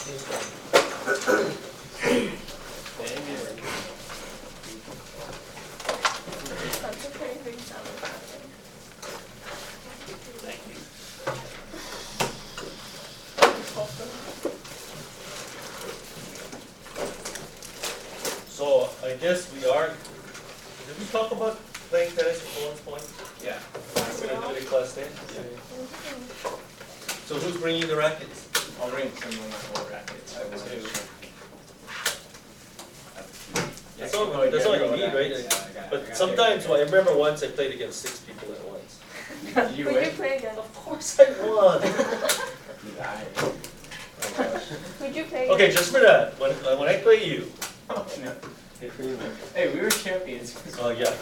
So I guess we are. Did we talk about playing tennis at Bowen's Point? Yeah. We're gonna do it in class 10. Yeah. So who's bringing the rackets? I'll bring some of my old rackets. I will too. That's all you need, right? But sometimes, well, I remember once I played against 6 people at once. You Would win? you play again? Of course I won. Would you play Okay, again? just for that, when I play you. Oh, no. Hey, we were champions. Oh yeah.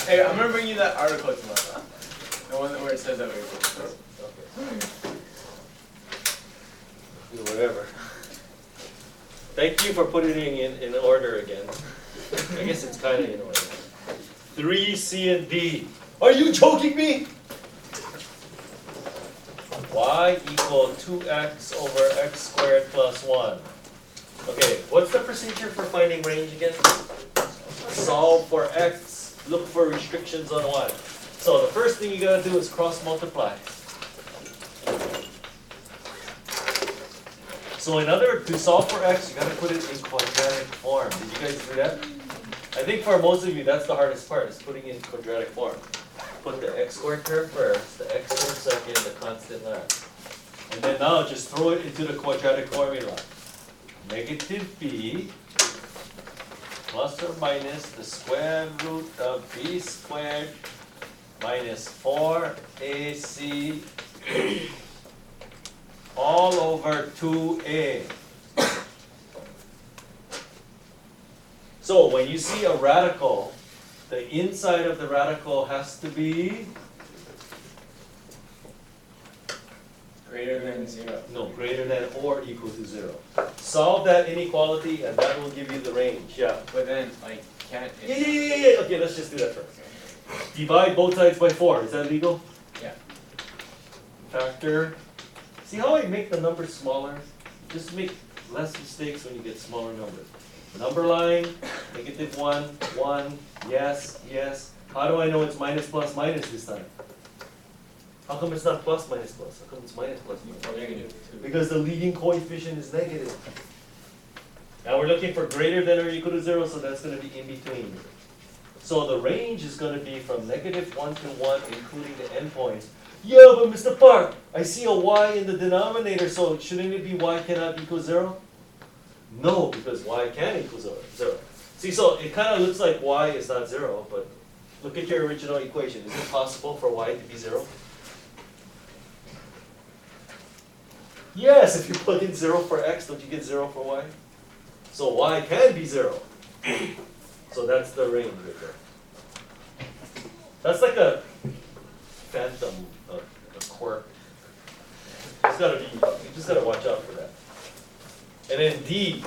Hey, I'm gonna bring you that article tomorrow. The one where it says that we were. Whatever. Thank you for putting it in order again. I guess it's kind of in order. 3, C, and D. Are you joking me? Y equal 2x over x squared plus 1. Okay, what's the procedure for finding range again? Solve for x, look for restrictions on y. So the first thing you gotta do is cross multiply. So in order to solve for x, you gotta put it in quadratic form. Did you guys do that? I think for most of you, that's the hardest part, is putting in quadratic form. Put the x squared term first, the x term second, the constant last. And then now just throw it into the quadratic formula. Negative b plus or minus the square root of b squared minus 4ac all over 2a. So when you see a radical, the inside of the radical has to be Greater than 0. no greater than or equal to 0. Solve that inequality and that will give you the range. Yeah. But then, like, can't Yeah. it? Okay, let's just do that first. Divide both sides by 4. Is that legal? Yeah. Factor. See how I make the numbers smaller? Just make less mistakes when you get smaller numbers. Number line, negative 1, 1, yes, yes. How do I know it's minus plus minus this time? How come it's not plus minus plus? How come it's minus plus minus? Or negative 2. Because the leading coefficient is negative. Now we're looking for greater than or equal to 0, so that's going to be in between. So the range is going to be from negative 1 to 1, including the endpoints. Yeah, but Mr. Park, I see a y in the denominator, so shouldn't it be y cannot equal 0? No, because y can equal 0. See, so it kind of looks like y is not 0, but look at your original equation. Is it possible for y to be 0? Yes, if you plug in 0 for x, don't you get 0 for y? So y can be 0. So that's the range right there. That's like a phantom, a quirk. You just gotta watch out for that. And then D.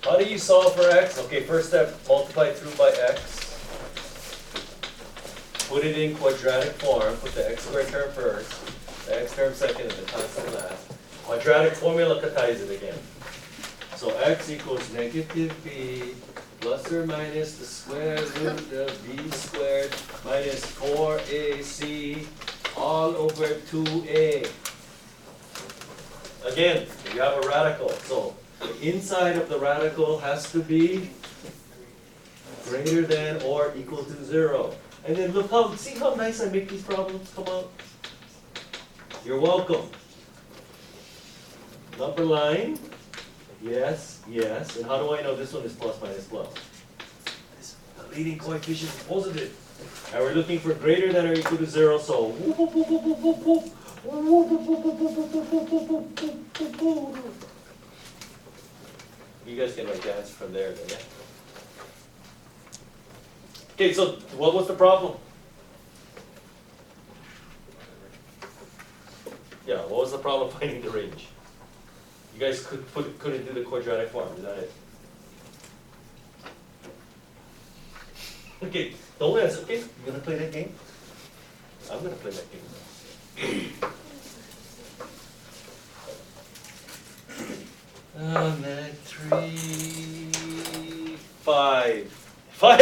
How do you solve for x? Okay, first step, multiply through by x. Put it in quadratic form. Put the x squared term first, the x term second, and the constant last. Quadratic formula ties it again. So x equals negative b plus or minus the square root of b squared minus 4ac all over 2a. Again, you have a radical. So the inside of the radical has to be greater than or equal to 0. And then look how, see how nice I make these problems come out? You're welcome. Number line, yes, yes. And how do I know this one is plus minus plus? The leading coefficient is positive. And we're looking for greater than or equal to 0, so whoop, whoop, whoop, whoop, whoop, whoop, whoop. You guys can write the answer from there then, yeah? Okay, so what was the problem? Yeah, what was the problem finding the range? You guys couldn't do the quadratic form, is that it? Okay, don't answer, okay? You gonna play that game? I'm gonna play that game.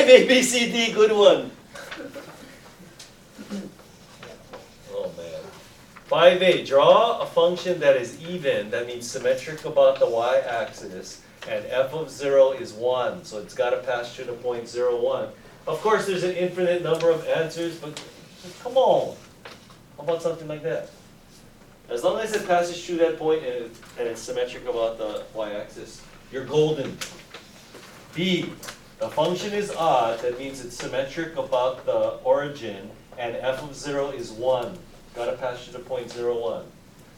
5A, B, C, D, good one. Oh man. 5A, draw a function that is even, that means symmetric about the y-axis, and f of 0 is 1, so it's got to pass through the point 0, 1. Of course, there's an infinite number of answers, but come on. How about something like that? As long as it passes through that point and it's symmetric about the y-axis, you're golden. B, the function is odd, that means it's symmetric about the origin, and f of 0 is 1. Got to pass through the point 0, 1.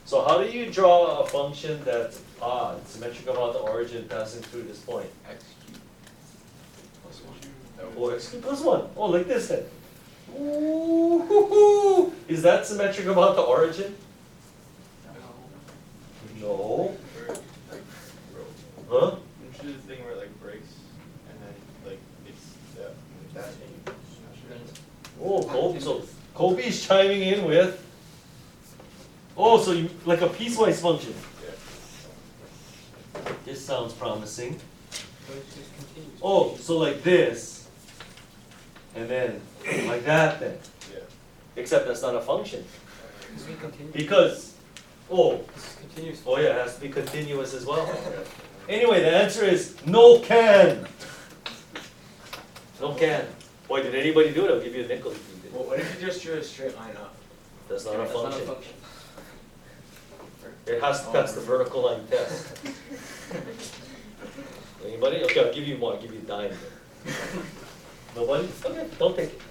So how do you draw a function that's odd, symmetric about the origin passing through this point? X cubed plus 1. Or x cubed plus 1. Oh, like this then. Ooh, is that symmetric about the origin? No. Huh? Which is the thing where it like breaks and then like it's that Oh, Kobe. So Kobe's chiming in with. Oh, so you like a piecewise function. Yeah. This sounds promising. So it's just continuous. Oh, so like this, and then like that then. Yeah. Except that's not a function. Because we continue. Because, oh, This is continuous. oh yeah, it has to be continuous as well. Anyway, the answer is no can. No can. Boy, did anybody do it? I'll give you a nickel if you did. Well, what if you just drew a straight line up? That's not a That's not a function. function. It has to pass the vertical line test. Anybody? Okay, I'll give you one. I'll give you a dime. Nobody? Okay, don't take it.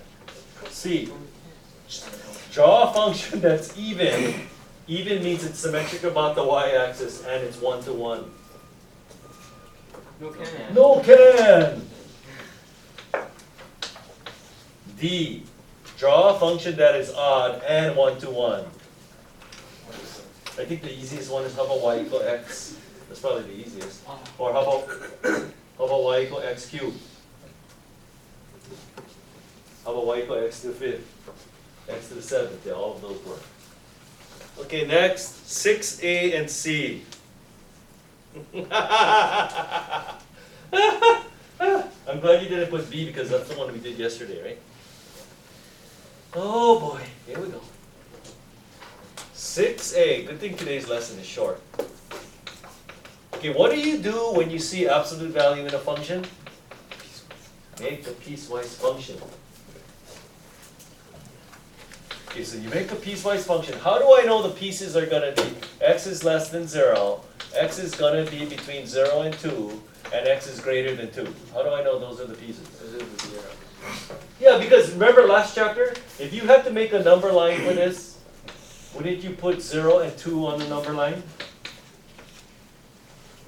C. Draw a function that's even. Even means it's symmetric about the y-axis and it's 1 to 1. No can. No can! D. Draw a function that is odd and 1 to 1. I think the easiest one is how about y equal x? That's probably the easiest. Or how about y equal x cubed? How about y equal x to the 5th? X to the 7th, yeah, all of those work. Okay, next, 6A and C. I'm glad you didn't put B because that's the one we did yesterday, right? Oh boy, here we go. 6A, good thing today's lesson is short. Okay, what do you do when you see absolute value in a function? Make a piecewise function. Okay, so you make a piecewise function. How do I know the pieces are going to be x is less than 0, x is going to be between 0 and 2, and x is greater than 2? How do I know those are the pieces? Those are the 0. Yeah, because remember last chapter, if you had to make a number line for this, wouldn't you put 0 and 2 on the number line?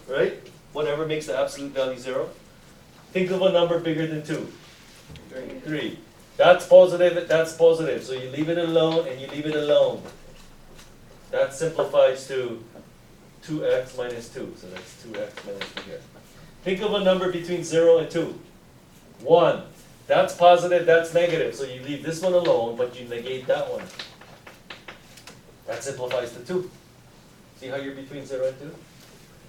Right? Whatever makes the absolute value 0. Think of a number bigger than 2. 3. That's positive, that's positive. So you leave it alone and you leave it alone. That simplifies to 2x minus 2. So that's 2x minus 2 here. Think of a number between 0 and 2. 1. That's positive, that's negative. So you leave this one alone, but you negate that one. That simplifies to 2. See how you're between 0 and 2?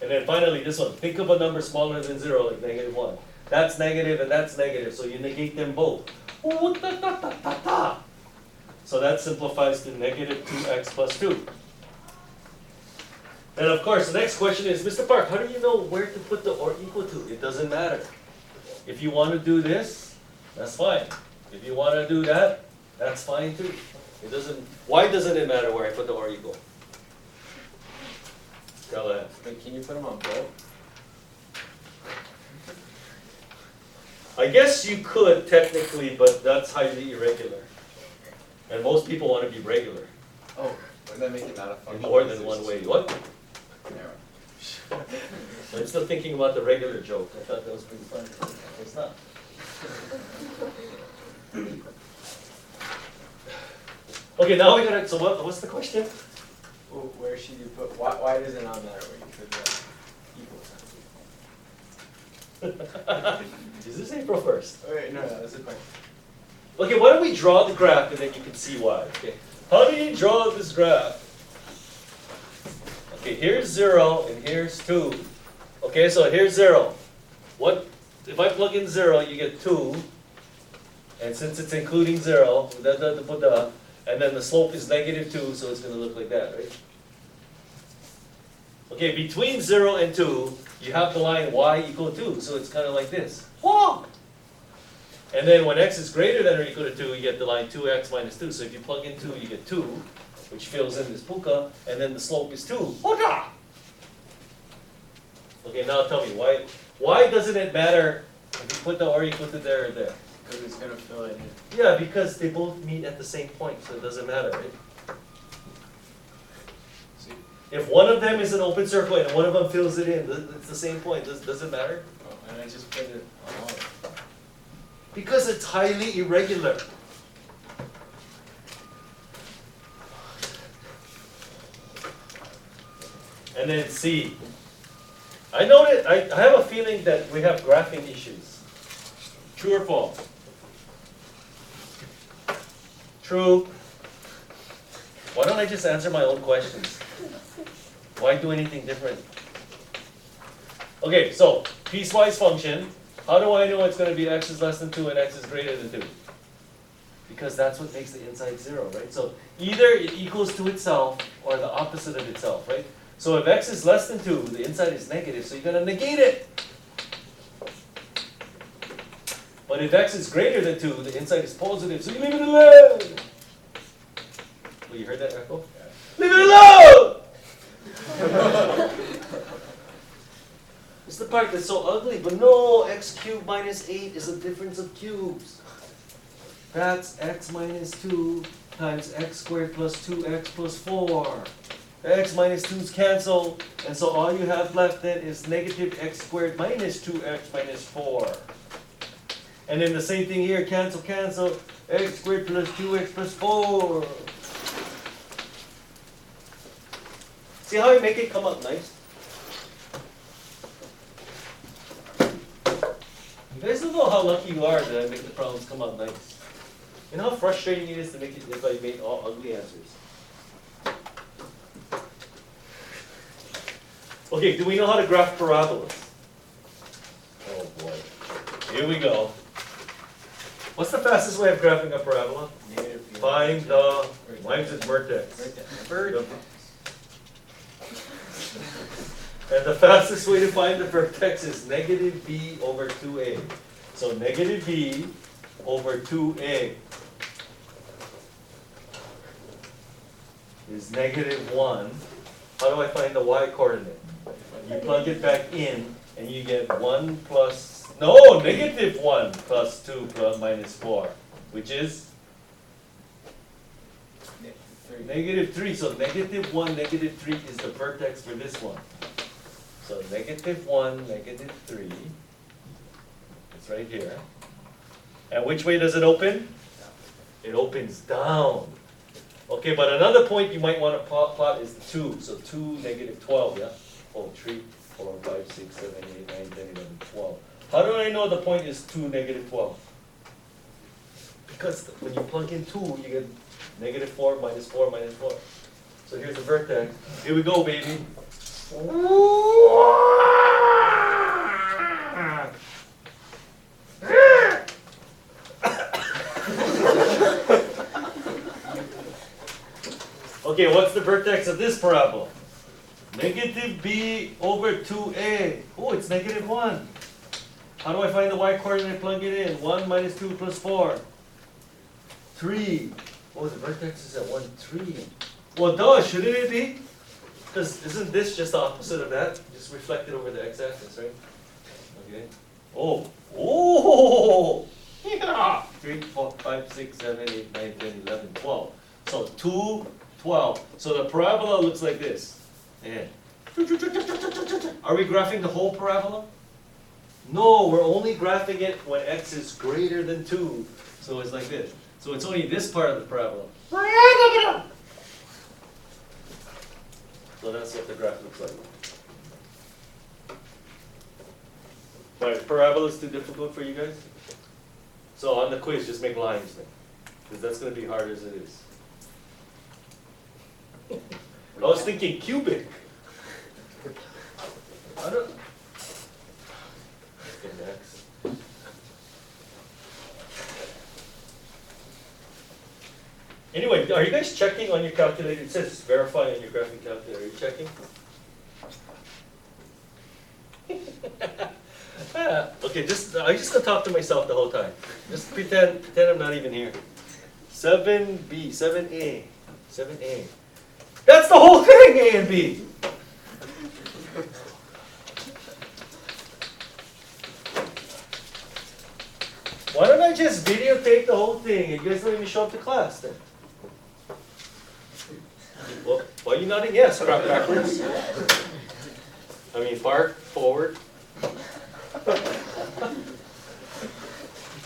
And then finally this one. Think of a number smaller than 0, like negative 1. That's negative and that's negative, so you negate them both. Ooh, ta, ta, ta, ta, ta. So that simplifies to negative 2x plus 2. And of course, the next question is, Mr. Park, how do you know where to put the or equal to? It doesn't matter. If you want to do this, that's fine. If you want to do that, that's fine too. It doesn't. Why doesn't it matter where I put the or equal? Go ahead. But can you put them on both? I guess you could technically, but that's highly irregular. And most people want to be regular Oh, wouldn't that make it not a in function? more than one way. What? Narrow. I'm still thinking about the regular joke. I thought that was pretty funny. It's not. Okay, now we gotta. So what's the question? Well, where should you put? Why does it not matter where you put the equal sign? Is this April 1st? Wait, no, that's a question. Okay, why don't we draw the graph and then you can see why. Okay. How do you draw this graph? Okay, here's 0 and here's 2. Okay, so here's 0. What if I plug in 0, you get 2, And since it's including 0, and then the slope is -2, so it's going to look like that, right? Okay, between 0 and 2, you have the line y equal 2, so it's kind of like this. Whoa! And then when x is greater than or equal to 2, you get the line 2x minus 2. So if you plug in 2, you get 2, which fills in this puka, and then the slope is 2. Puka! Okay, now tell me, why doesn't it matter if you put the r equal to there or there? Because it's gonna fill it in. Yeah, because they both meet at the same point, so it doesn't matter, right? See? If one of them is an open circle and one of them fills it in, it's the same point. Does it matter? Oh, and I just put it on all. Because it's highly irregular. And then C. I have a feeling that we have graphing issues. True or false? True. Why don't I just answer my own questions? Why do anything different? Okay, so piecewise function. How do I know it's going to be x is less than 2 and x is greater than 2? Because that's what makes the inside 0, right? So either it equals to itself or the opposite of itself, right? So if x is less than 2, the inside is negative, so you're going to negate it. But if x is greater than 2, the inside is positive, so you leave it alone. Well, you heard that echo? Leave it alone! It's the part that's so ugly, but no, x cubed minus 8 is a difference of cubes. That's x minus 2 times x squared plus 2x plus 4. X minus 2's cancel, and so all you have left then is negative x squared minus 2x minus 4. And then the same thing here, cancel, cancel, x squared plus 2x plus 4. See how I make it come out nice? You guys don't know how lucky you are that I make the problems come out nice. You know how frustrating it is to make it if I made all ugly answers. Okay, do we know how to graph parabolas? Oh boy. Here we go. What's the fastest way of graphing a parabola? Find the, mine's is vertex. And the fastest way to find the vertex is negative b over 2a. So negative b over 2a is negative 1. How do I find the y coordinate? You plug it back in and you get 1 plus, no, negative 1 plus 2 plus minus 4, which is? Negative 3. So negative 1, negative 3 is the vertex for this one. So negative 1, negative 3. It's right here. And which way does it open? It opens down. Okay, but another point you might want to plot is the 2. So 2, negative 12, yeah? Oh, 3, 4, 5, 6, 7, 8, 9, 10, 11, 12. How do I know the point is 2, negative 12? Because when you plug in 2, you get negative 4, minus 4, minus 4. So here's the vertex. Here we go, baby. Okay, what's the vertex of this parabola? Negative b over 2a. Oh, it's negative 1. How do I find the y coordinate? Plug it in. 1 minus 2 plus 4. 3. Oh, the vertex is at 1, 3. Well, duh, shouldn't it be? Because isn't this just the opposite of that? Just reflected over the x-axis, right? Okay. Oh. Oh! Yeah! 3, 4, 5, 6, 7, 8, 9, 10, 11, 12. So 2, 12. So the parabola looks like this. Yeah. Are we graphing the whole parabola? No, we're only graphing it when x is greater than 2. So it's like this. So it's only this part of the parabola. So that's what the graph looks like. Right, parabola is too difficult for you guys? So on the quiz, just make lines then. Because that's going to be hard as it is. I was thinking cubic. I don't. Okay, next. Anyway, are you guys checking on your calculator? It says verify on your graphing calculator. Are you checking? Okay, I'm just gonna talk to myself the whole time. Just pretend I'm not even here. 7B, 7A, 7A. That's the whole thing, A and B. Why don't I just videotape the whole thing and you guys don't even show up to class then? Well, why are you nodding yes? Crap backwards. I mean, far forward.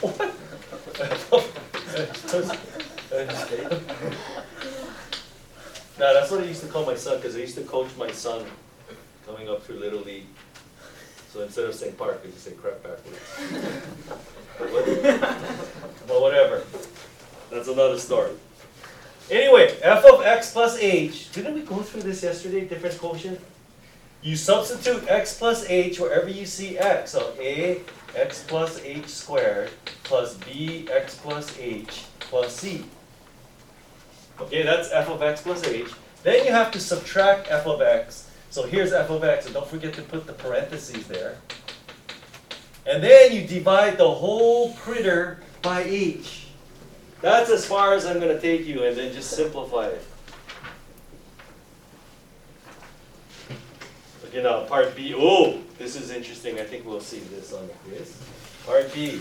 What? No, that's what I used to call my son, because I used to coach my son coming up through Little League. So instead of saying park, I used to say crap backwards. But whatever. That's another story. Anyway, f of x plus h. Didn't we go through this yesterday, difference quotient? You substitute x plus h wherever you see x. So a x plus h squared plus b x plus h plus c. Okay, that's f of x plus h. Then you have to subtract f of x. So here's f of x, and don't forget to put the parentheses there. And then you divide the whole critter by h. That's as far as I'm going to take you, and then just simplify it. Okay, now part B. Oh, this is interesting. I think we'll see this on the quiz. Part B.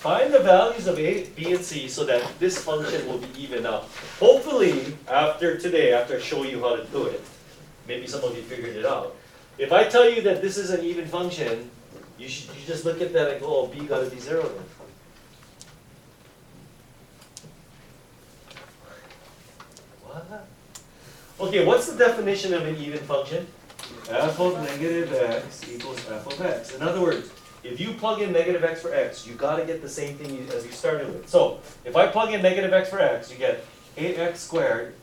Find the values of A, B, and C so that this function will be even out. Hopefully, after today, after I show you how to do it, maybe some of you figured it out. If I tell you that this is an even function, you just look at that and go, oh, B got to be 0 then. What? Okay, what's the definition of an even function? F of negative x equals f of x. In other words, if you plug in negative x for x, you got to get the same thing as you started with. So, if I plug in negative x for x, you get ax squared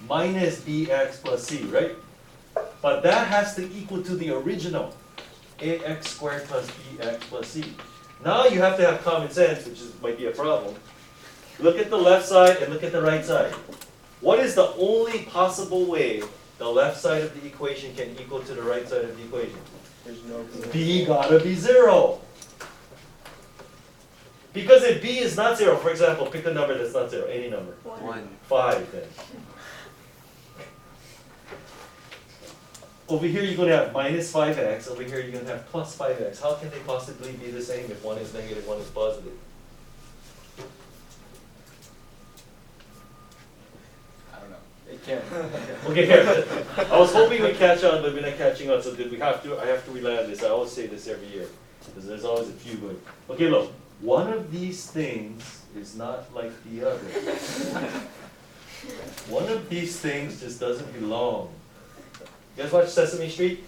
minus bx plus c, right? But that has to equal to the original, ax squared plus bx plus c. Now you have to have common sense, which might be a problem. Look at the left side and look at the right side. What is the only possible way the left side of the equation can equal to the right side of the equation? There's no B gotta be 0. Because if B is not 0, for example, pick a number that's not 0, any number. 1. 5 then. Over here you're going to have minus 5x, over here you're going to have plus 5x. How can they possibly be the same if one is negative, one is positive? I don't know. It can. Okay, here. I was hoping we'd catch on, but we're not catching on, so did we have to, I have to rely on this. I always say this every year, because there's always a few going. Okay, look, one of these things is not like the other. One of these things just doesn't belong. You guys watch Sesame Street?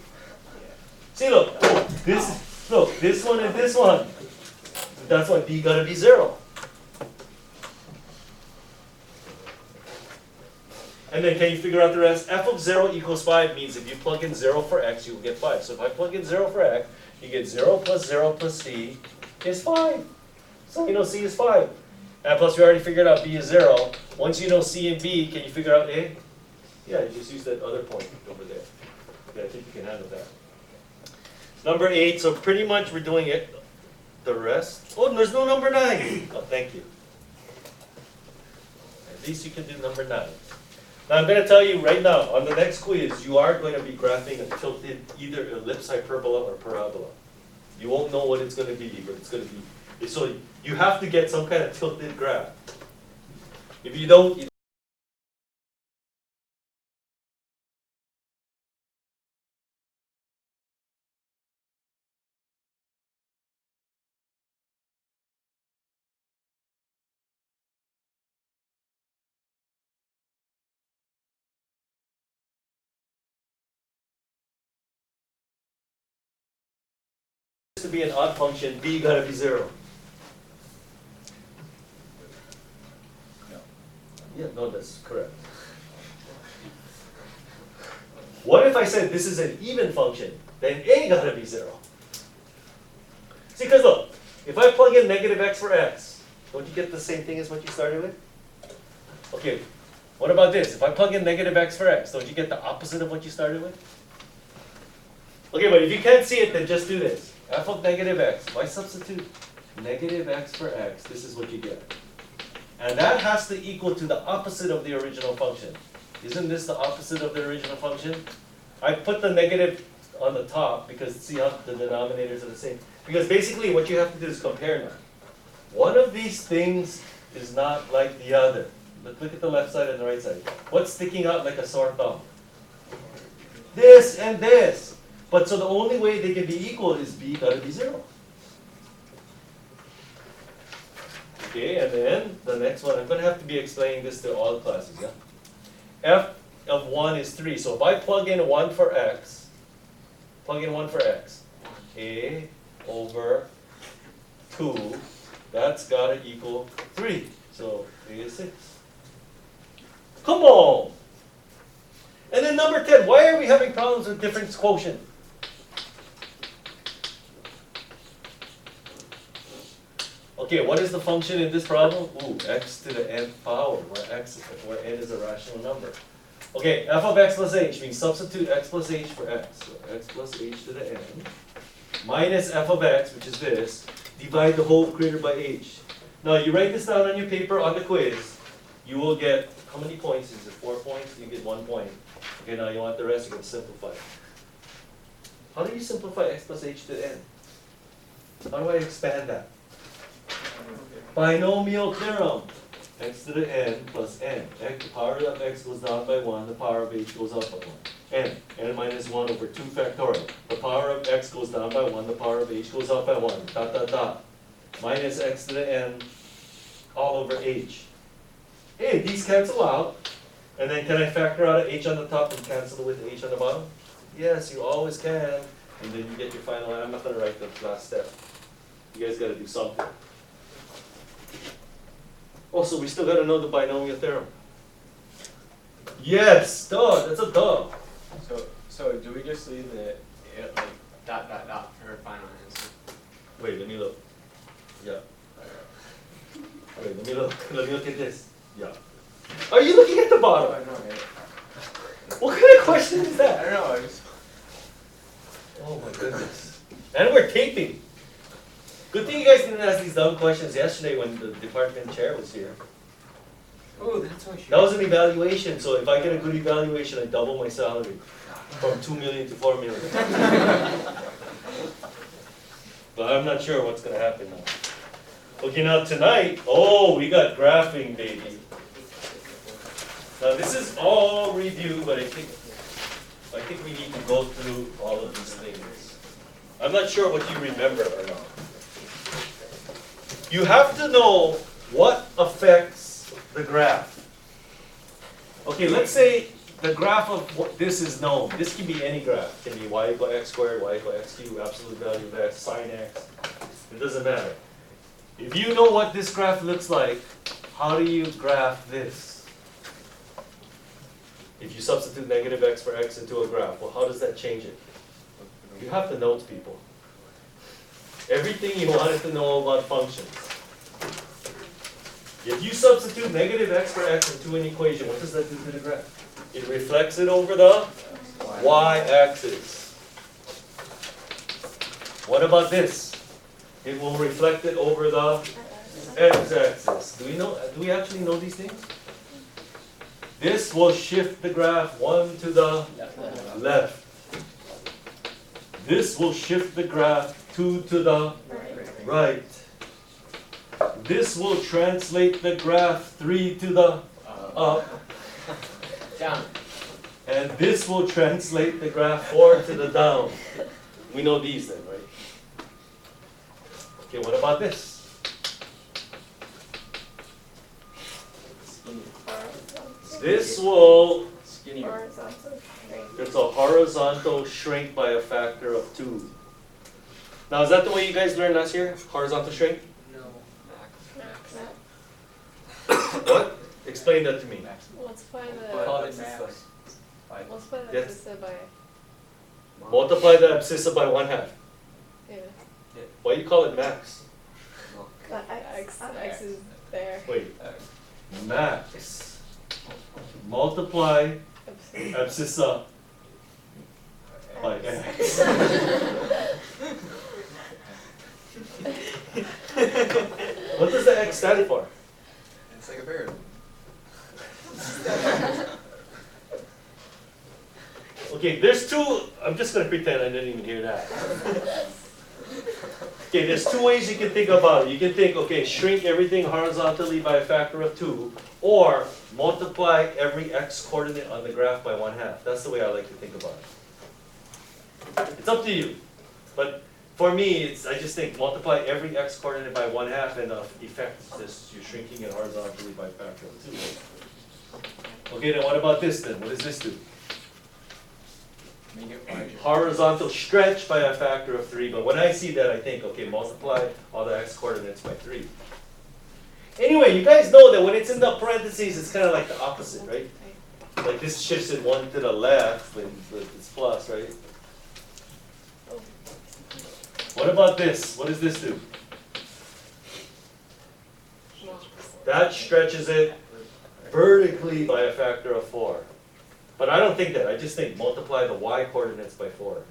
See, look, this one and this one. That's why B gotta be 0. And then can you figure out the rest? F of 0 equals 5 means if you plug in 0 for x, you will get 5. So if I plug in 0 for x, you get 0 plus c is 5. So you know c is 5. And plus we already figured out b is 0. Once you know c and b, can you figure out a? Yeah, you just use that other point over there. Okay, I think you can handle that. Number 8, so pretty much we're doing it. The rest, oh, there's no number 9. Oh, thank you. At least you can do number 9. Now I'm going to tell you right now, on the next quiz, you are going to be graphing a tilted, either ellipse hyperbola or parabola. You won't know what it's going to be, but it's going to be, so you have to get some kind of tilted graph. If you don't, to be an odd function, b gotta be 0. No. Yeah, no, that's correct. What if I said this is an even function? Then a gotta be 0. See, because look, if I plug in negative x for x, don't you get the same thing as what you started with? Okay, what about this? If I plug in negative x for x, don't you get the opposite of what you started with? Okay, but if you can't see it, then just do this. F of negative x, if I substitute negative x for x, this is what you get. And that has to equal to the opposite of the original function. Isn't this the opposite of the original function? I put the negative on the top because see how the denominators are the same. Because basically what you have to do is compare now. One of these things is not like the other. Look at the left side and the right side. What's sticking out like a sore thumb? This and this. But so the only way they can be equal is b gotta be 0. Okay, and then the next one, I'm gonna have to be explaining this to all classes, yeah? F of 1 is 3. So if I plug in 1 for x, a over 2, that's gotta equal 3. So a is 6. Come on! And then number 10, why are we having problems with difference quotient? Okay, what is the function in this problem? Ooh, x to the nth power, where n is a rational number. Okay, f of x plus h means substitute x plus h for x. So x plus h to the n minus f of x, which is this, divide the whole created by h. Now you write this down on your paper on the quiz, you will get, how many points is it? 4 points? You get 1 point. Okay, now you want the rest, you can simplify. How do you simplify x plus h to the n? How do I expand that? Binomial theorem. X to the n plus n. The power of x goes down by 1, the power of h goes up by 1. n minus 1 over 2 factorial. The power of x goes down by 1, the power of h goes up by 1. Dot, dot, dot. Minus x to the n all over h. Hey, these cancel out. And then can I factor out an h on the top and cancel it with h on the bottom? Yes, you always can. And then you get your final. I'm not going to write the last step. You guys got to do something. Also, we still got to know the binomial theorem. Yes, duh, that's a duh. So do we just leave the like dot dot dot for our final answer? Wait, let me look. Yeah. Wait, let me look. Let me look at this. Yeah. Are you looking at the Oh, bottom? I know, right? What kind of question is I that? don't know. I just Oh my goodness. And we're taping. Good thing you guys didn't ask these dumb questions yesterday when the department chair was here. Oh, that's why she. That was an evaluation, so if I get a good evaluation, I double my salary from 2 million to 4 million. But I'm not sure what's gonna happen now. Okay, now tonight, oh, we got graphing, baby. Now this is all review, but I think we need to go through all of these things. I'm not sure what you remember or not. You have to know what affects the graph. Okay, let's say the graph of what this is known. This can be any graph. It can be y equal x squared, y equal x cubed, absolute value of x, sine x. It doesn't matter. If you know what this graph looks like, how do you graph this? If you substitute negative x for x into a graph, well, how does that change it? You have to know, people. Everything you wanted to know about functions. If you substitute negative x for x into an equation, what does that do to the graph? It reflects it over the y-axis. What about this? It will reflect it over the x-axis. Do we actually know these things? This will shift the graph 1 to the left. This will shift the graph 2 to the right. This will translate the graph 3 to the up. down. And this will translate the graph 4 to the down. We know these then, right? Okay, what about this? This will, Skinnier. Horizontal straight. it's a horizontal shrink by a factor of 2. Now, is that the way you guys learned last year? Horizontal shrink? No. What? Explain that to me. Multiply Call the it max. multiply the Yes. abscissa by Multiply the abscissa by 1/2. yeah. Why do you call it max? The x is there. Wait. Max. multiply Abscissa. abscissa by x. What does the x stand for? It's like a bird. Okay, there's two, I'm just gonna pretend I didn't even hear that. Okay, there's two ways you can think about it. You can think, okay, shrink everything horizontally by a factor of 2, or multiply every x coordinate on the graph by 1/2. That's the way I like to think about it. It's up to you. But for me, I just think multiply every x coordinate by 1/2, and the effect is just you're shrinking it horizontally by a factor of 2. Okay, then what about this then? What does this do? Make it larger. Horizontal stretch by a factor of 3, but when I see that, I think, okay, multiply all the x coordinates by 3. Anyway, you guys know that when it's in the parentheses, it's kind of like the opposite, right? Like this shifts it one to the left when it's plus, right? What about this? What does this do? That stretches it vertically by a factor of 4. But I don't think that. I just think multiply the y coordinates by 4.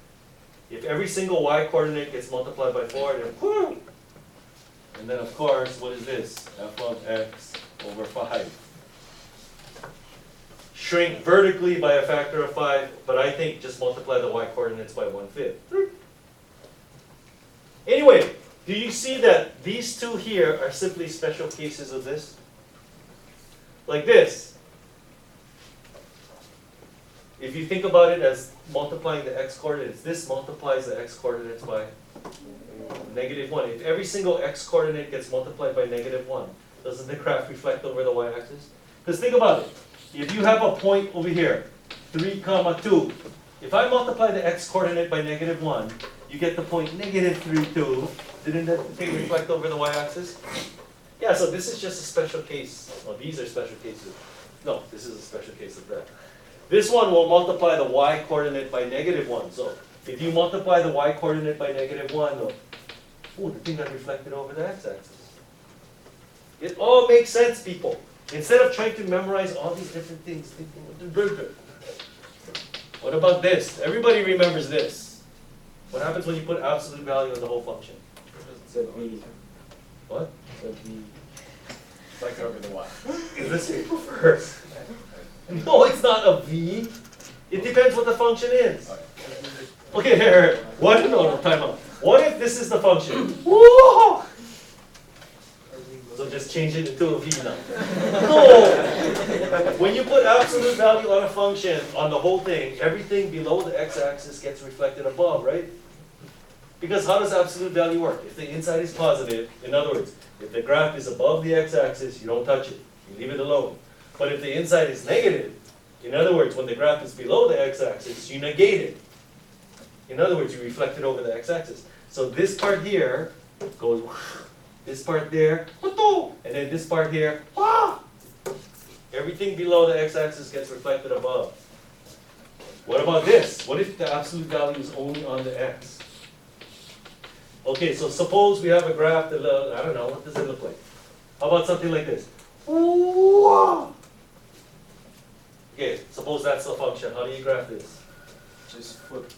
If every single y coordinate gets multiplied by 4, then whoo! And then of course, what is this? F of x over 5. Shrink vertically by a factor of 5, but I think just multiply the y coordinates by 1/5. Anyway, do you see that these two here are simply special cases of this? Like this. If you think about it as multiplying the x coordinates, this multiplies the x coordinates by -1. If every single x coordinate gets multiplied by -1, doesn't the graph reflect over the y-axis? Because think about it. If you have a point over here, 3, 2, if I multiply the x coordinate by -1, you get the point -3, 2. Didn't that thing reflect over the y-axis? Yeah, so this is just a special case. Well, these are special cases. No, this is a special case of that. This one will multiply the y coordinate by -1. So if you multiply the y coordinate by -1, oh, the thing got reflected over the x-axis. It all makes sense, people. Instead of trying to memorize all these different things, think, what about this? Everybody remembers this. What happens when you put absolute value on the whole function? It's a V. What? It's a V. It's like over the y. Is this equal first? No, it's not a v. It depends what the function is. Okay, here. What? No, time out. What if this is the function? Whoa! So just change it into a v now. No! When you put absolute value on a function, on the whole thing, everything below the x-axis gets reflected above, right? Because how does absolute value work? If the inside is positive, in other words, if the graph is above the x-axis, you don't touch it. You leave it alone. But if the inside is negative, in other words, when the graph is below the x-axis, you negate it. In other words, you reflect it over the x-axis. So this part here goes, this part there, and then this part here, everything below the x-axis gets reflected above. What about this? What if the absolute value is only on the x? Okay, so suppose we have a graph that, I don't know, what does it look like? How about something like this? Okay, suppose that's the function. How do you graph this? Just flip.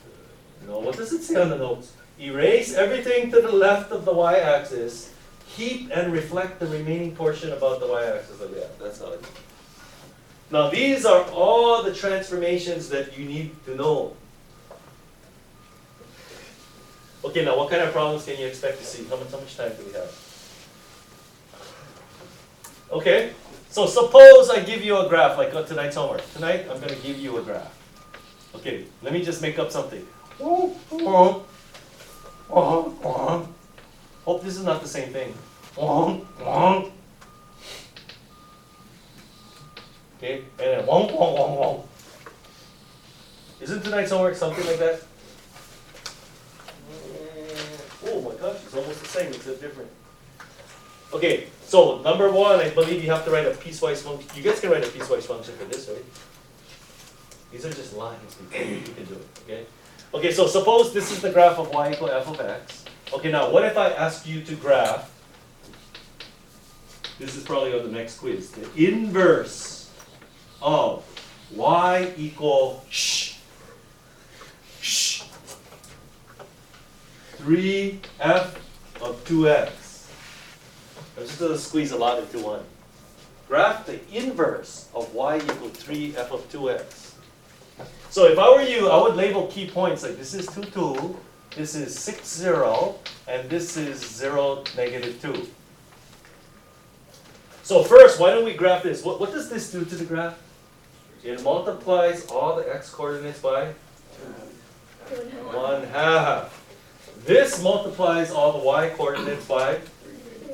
No, what does it say on the notes? Erase everything to the left of the y-axis, keep and reflect the remaining portion about the y-axis. Like that. That's how it is. Now these are all the transformations that you need to know. Okay, now what kind of problems can you expect to see? How much time do we have? Okay, so suppose I give you a graph like tonight's homework. Tonight I'm going to give you a graph. Okay, let me just make up something. Hope this is not the same thing. Okay, and then Isn't tonight's homework something like that? Oh my gosh, it's almost the same except different. Okay, so number 1, I believe you have to write a piecewise function. You guys can write a piecewise function for this, right? These are just lines. You can do it, okay? Okay, so suppose this is the graph of y equal f of x. Okay, now what if I ask you to graph, this is probably on the next quiz, the inverse of y equal 3f of 2x. I'm just going to squeeze a lot into one. Graph the inverse of y equal 3f of 2x. So if I were you, I would label key points like this is 2, 2, this is 6, 0, and this is 0, negative 2. So first, why don't we graph this? What does this do to the graph? It multiplies all the x coordinates by 1/2. This multiplies all the y coordinates by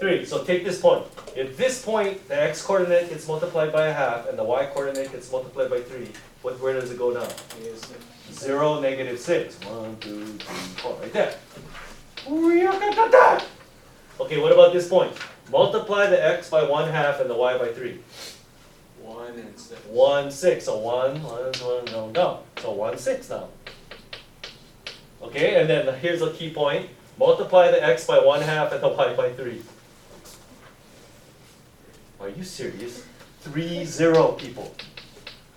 3. So take this point. If this point, the x coordinate gets multiplied by 1/2 and the y coordinate gets multiplied by 3, where does it go now? 0, negative 6. 1, 2, 3, 4. Right there. Okay, what about this point? Multiply the x by 1/2 and the y by 3. 1 and 6. 1, 6. So 1, no. So 1, 6 now. Okay, and then here's a key point. Multiply the x by 1/2 and the y by 3. Are you serious? 3, 0, people.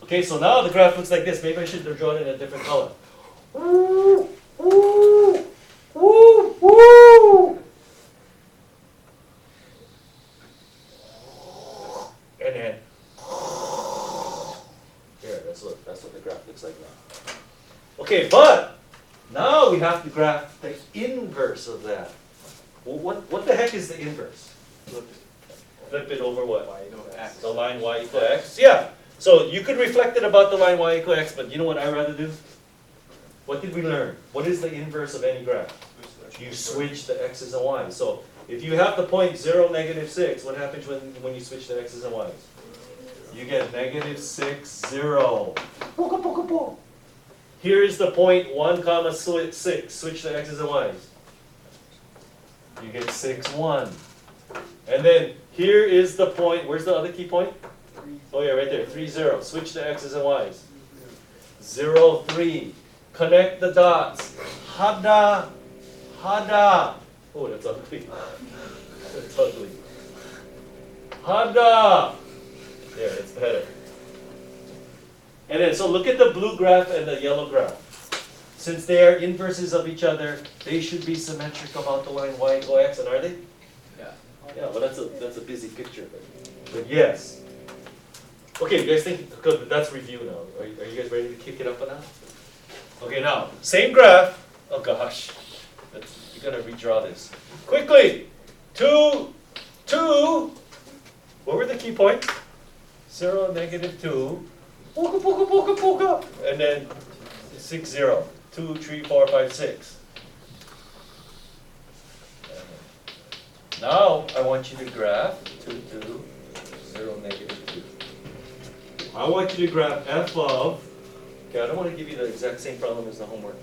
Okay, so now the graph looks like this. Maybe I should have drawn it in a different color. Woo, woo, woo, woo. And then here, that's what the graph looks like now. Okay, but now we have to graph the inverse of that. Well, what the heck is the inverse? Flip it over what? Y equal x. The line y equal x? Yeah. So you could reflect it about the line y equal x, but you know what I'd rather do? What did we learn? What is the inverse of any graph? You switch the x's and y's. So if you have the point 0, negative 6, what happens when you switch the x's and y's? You get negative 6, 0. Here is the point 1, comma 6. Switch the x's and y's. You get 6, 1. And then here is the point. Where's the other key point? Oh yeah, right there. 3, 0. Switch the x's and y's. 0, 3. Connect the dots. Hada. Hada. Oh, that's ugly. That's ugly. Hada. There, it's better. And then, so look at the blue graph and the yellow graph. Since they are inverses of each other, they should be symmetric about the line y equal x, and are they? Yeah. Yeah, well that's a busy picture, but yes. Okay, you guys think, good, that's review now. Are you guys ready to kick it up a notch? Okay, now, same graph. Oh gosh, you're gonna redraw this. Quickly, 2, 2, what were the key points? 0, negative 2, poka, poka, poka, poka, and then 6, 0, 2, 3, 4, 5, 6. Now, I want you to graph 2, 2, 0, negative 2. I want you to graph f of, okay, I don't want to give you the exact same problem as the homework.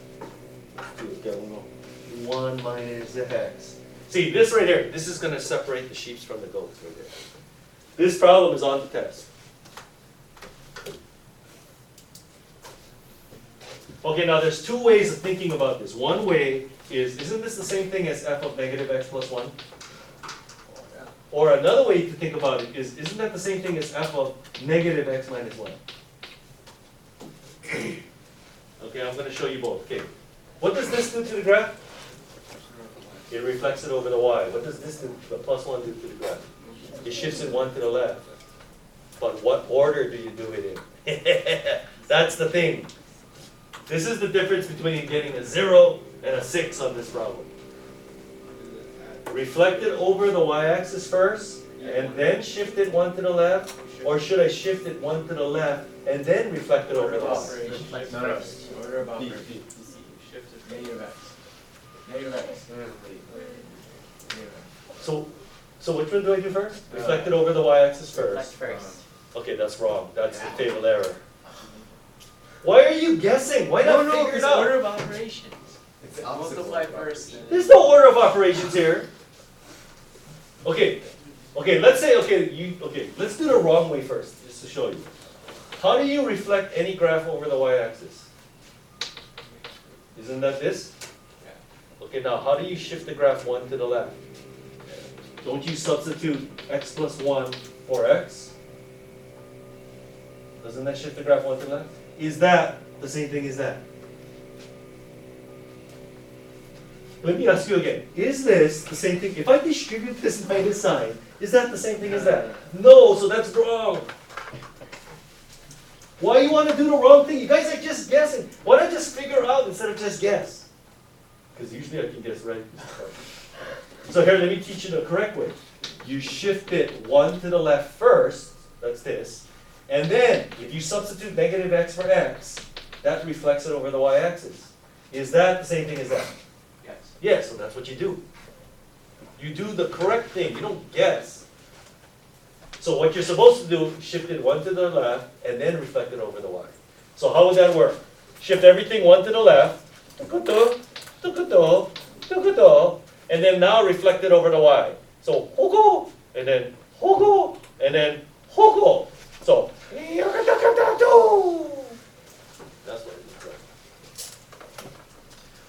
Let's do it, okay, 1 minus x. See, this right here, this is going to separate the sheep from the goats right there. This problem is on the test. Okay, now there's two ways of thinking about this. One way is, isn't this the same thing as f of negative x plus 1? Or another way to think about it is, isn't that the same thing as f of negative x minus 1? Okay, I'm going to show you both. Okay, what does this do to the graph? It reflects it over the y. What does this do, the plus 1 do to the graph? It shifts it 1 to the left. But what order do you do it in? That's the thing. This is the difference between getting a 0 and a 6 on this problem. Reflect it over the y-axis first, and then shift it 1 to the left, or should I shift it 1 to the left, and then reflect it over the y? Reflect first. Order of operation. Shift it negative x. Negative x. So which one do I do first? Reflect it over the y-axis Reflect first. first. Okay, that's wrong. That's the table error. Why are you guessing? Why not figure it because out? order of operations. Multiply first. There's no order of operations here. Okay, let's say, let's do the wrong way first, just to show you. How do you reflect any graph over the y-axis? Isn't that this? Okay, now how do you shift the graph 1 to the left? Don't you substitute x plus 1 for x? Doesn't that shift the graph 1 to the left? Is that the same thing as that? Let me ask you again. Is this the same thing? If I distribute this minus sign, is that the same thing as that? No, so that's wrong. Why you want to do the wrong thing? You guys are just guessing. Why not just figure out instead of just guess? Because usually I can guess right. So here, let me teach you the correct way. You shift it 1 to the left first, that's this, and then if you substitute negative x for x, that reflects it over the y-axis. Is that the same thing as that? Yes. Yes, so that's what you do. You do the correct thing, you don't guess. So what you're supposed to do, shift it 1 to the left, and then reflect it over the y. So how would that work? Shift everything 1 to the left, and then now reflect it over the y. So hogo, and then hogo, and then hogo. So that's what it looks like.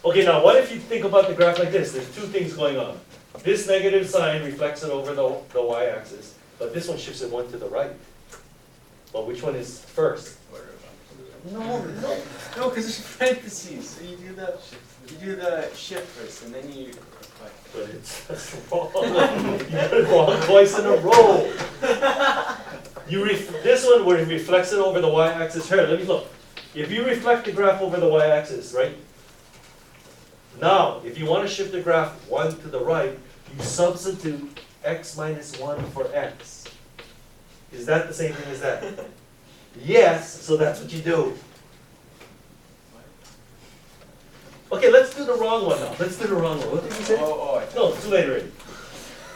Okay, now what if you think about the graph like this? There's two things going on. This negative sign reflects it over the y-axis, but this one shifts it 1 to the right. But which one is first? No, because there's parentheses. So you do the shift first, and then you. But that's wrong. You got it wrong twice in a row. This one where it reflects it over the y-axis. Here, let me look. If you reflect the graph over the y-axis, right? Now, if you want to shift the graph 1 to the right, you substitute x minus 1 for x. Is that the same thing as that? Yes, so that's what you do. Okay, let's do the wrong one now. Let's do the wrong one. What did you say? No, too late already.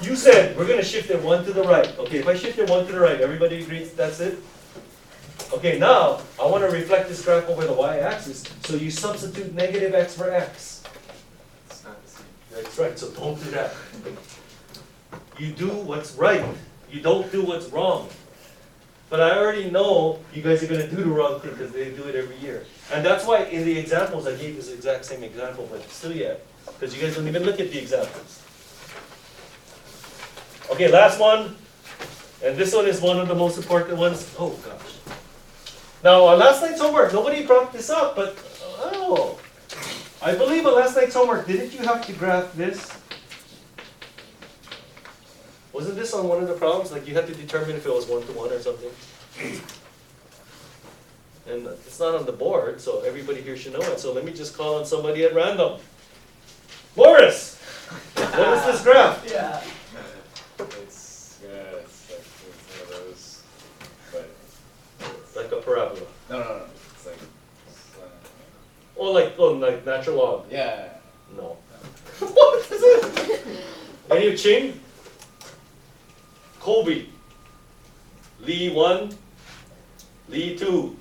You said we're going to shift it 1 to the right. Okay, if I shift it 1 to the right, everybody agrees that's it? Okay, now I want to reflect this graph over the y-axis, so you substitute negative x for x. It's not the same. That's right, so don't do that. You do what's right. You don't do what's wrong. But I already know you guys are going to do the wrong thing because they do it every year. And that's why in the examples I gave this exact same example, but still yet. Because you guys don't even look at the examples. Okay, last one. And this one is one of the most important ones. Oh, gosh. Now, on last night's homework, nobody brought this up, but I believe on last night's homework, didn't you have to graph this? Wasn't this on one of the problems? Like you had to determine if it was 1 to 1 or something? And it's not on the board, so everybody here should know it. So let me just call on somebody at random. Morris! What is this graph? Yeah. It's one of those, but Like a parabola. no. It's like, like natural log. yeah. No. What is it? Any of Ching? Kobe. Lee 1. Lee 2.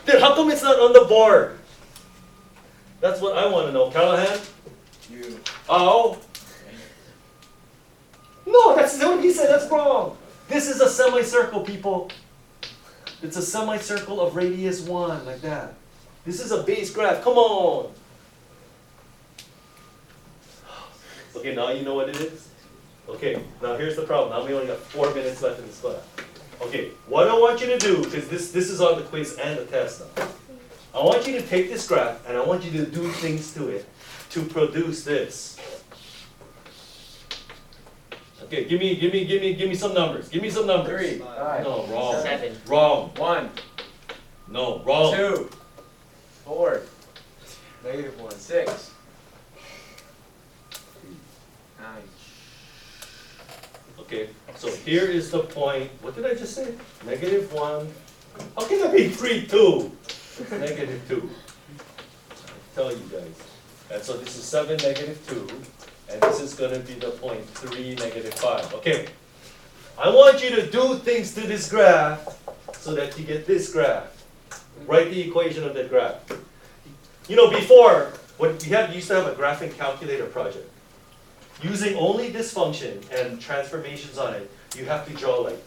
Then how come it's not on the board? That's what I want to know. Callahan? You. Oh. No, that's what he said. That's wrong. This is a semicircle, people. It's a semicircle of radius 1, like that. This is a base graph. Come on. Okay, now you know what it is? Okay, now here's the problem. Now we only got 4 minutes left in this class. Okay, what I want you to do, because this is on the quiz and the test now. I want you to take this graph and I want you to do things to it to produce this. Okay, give me some numbers. Give me some numbers. 3, 5, No, wrong. 7. Wrong. 1, No, wrong. 2, 4, -1, 6, 9. Okay, so here is the point. What did I just say? -1. How can that be 3, 2? It's -2. I tell you guys. And so this is 7, -2. And this is going to be the point 3, -5. Okay. I want you to do things to this graph so that you get this graph. Write the equation of that graph. You know, before, when we used to have a graphing calculator project. Using only this function and transformations on it, you have to draw like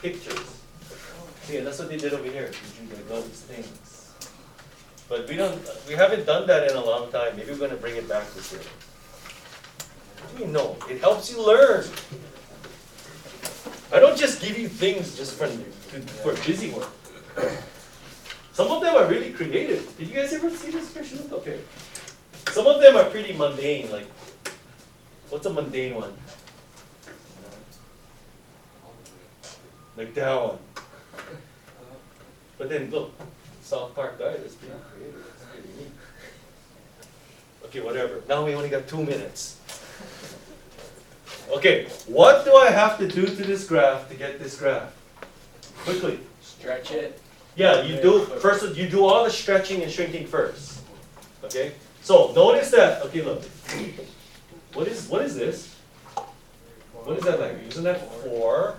pictures. See, and that's what they did over here. You drew like all these things. But we haven't done that in a long time. Maybe we're going to bring it back this year. What do you know? It helps you learn. I don't just give you things just for busy work. Some of them are really creative. Did you guys ever see this question? Okay. Some of them are pretty mundane, like, what's a mundane one? Like that one. But then look, South Park guy, that's pretty creative, that's pretty neat. Okay, whatever. Now we only got 2 minutes. Okay, what do I have to do to this graph to get this graph? Quickly. Stretch it. Yeah, you do first. You do all the stretching and shrinking first. Okay. So notice that. Okay, look. What is this? What is that like? Isn't that 4?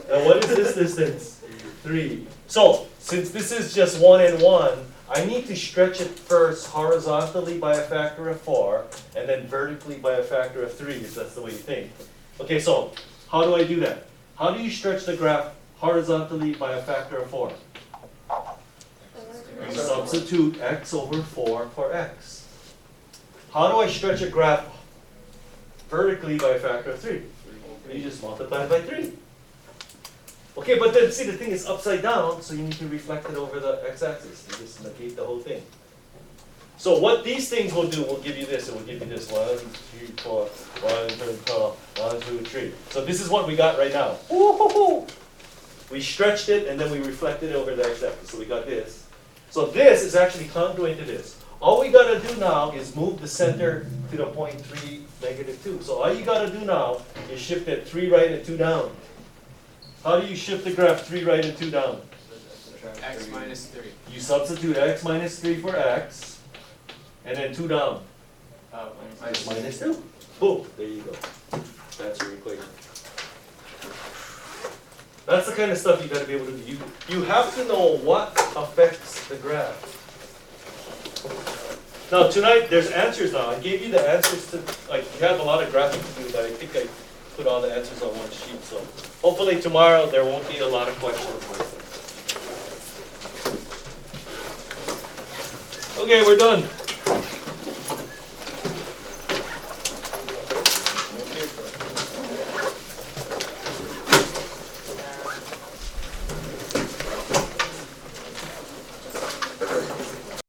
And what is this distance? 3. So since this is just 1 and 1, I need to stretch it first horizontally by a factor of 4, and then vertically by a factor of 3, if that's the way you think. Okay, so how do I do that? How do you stretch the graph horizontally by a factor of 4? You substitute x over 4 for x. How do I stretch a graph vertically by a factor of 3? You just multiply it by 3. Okay, but then see the thing is upside down, so you need to reflect it over the x-axis. You just negate the whole thing. So what these things will do will give you this. It will give you this 1, 2, 4, 1, 2, 1, 2, 3. So this is what we got right now. Woo-hoo-hoo! We stretched it and then we reflected it over the x-axis. So we got this. So this is actually congruent to this. All we gotta do now is move the center to the point 3, -2. So all you gotta do now is shift it 3 right and 2 down. How do you shift the graph 3 right and 2 down? X minus 3. You substitute x minus 3 for x, and then 2 down. Minus 2. Boom, there you go. That's your equation. That's the kind of stuff you gotta be able to do. You have to know what affects the graph. Now tonight, there's answers now. I gave you the answers to, like, you have a lot of graphing to do, but I think I put all the answers on one sheet, so hopefully tomorrow there won't be a lot of questions. Okay, we're done.